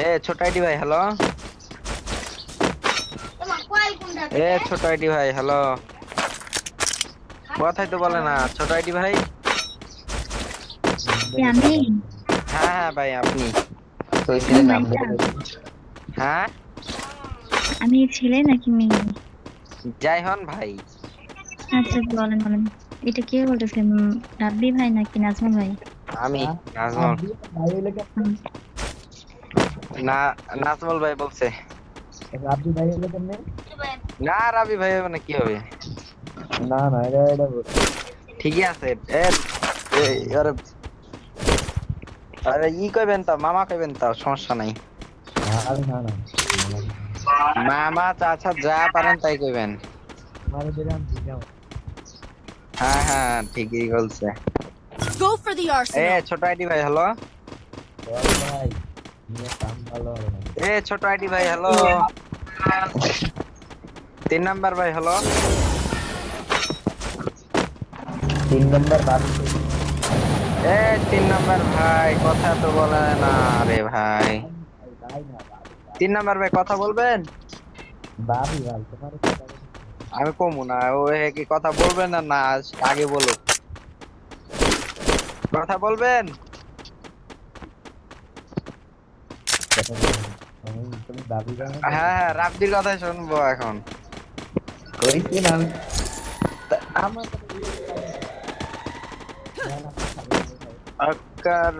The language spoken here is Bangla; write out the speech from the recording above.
এ ছোট আইডি ভাই হ্যালো। এ ছোট আইডি ভাই হ্যালো। কথাই তো বলে না ছোট আইডি ভাই। আমি হ্যাঁ হ্যাঁ ভাই আপনি। তো এই ও ছেলে নাম মাই বলে গড, দেবে। হ্যাঁ আমি ছেলে নাকি মেয়ে? যাই হন ভাই। আচ্ছা বলেন বলেন, এটা কে বলতেছে? রাব্বি ভাই নাকি নাজমুল ভাই? আমি হ্যাঁ, নাজমল। আপনি ভাই হইলে কেমনে? হুম, না নাজমল ভাই বলছে। আপনি ভাই হইলে কেমনে? না রাবি ভাই মানে কি হবে। না না, এটা বলছি। ঠিকই আছে। এ এ, আরে আরে ই কইবেন তো মামা কইবেন তো সমস্যা নাই। আরে না না, মামা চাচা যা পারেন তাই কইবেন। আমার দিলে আমি দিলাম। হ্যাঁ হ্যাঁ ঠিকই বলছে। Go for the A arsenal. ছোট আইডি ভাই হ্যালো। বল ভাই, নিয়ে কাম ভালো হবে না। এ ছোট আইডি ভাই হ্যালো। 3 নাম্বার ভাই হ্যালো। 3 নম্বর বাবু। এ 3 নাম্বার ভাই কথা তো বলে না রে ভাই। ভাই না বাবু। 3 নাম্বার ভাই কথা বলবেন। বাবু ভাই তোমার কথা বলি। আমি কমু না ও হে কি কথা বলবেন না না আগে বলুক। কথা বলবেন। কথা বলি। তুমি বাবু জানো তো? হ্যাঁ হ্যাঁ রাব্বির কথাই শুনবো এখন। কইছি না আমি। আমার কথা বলি। আকার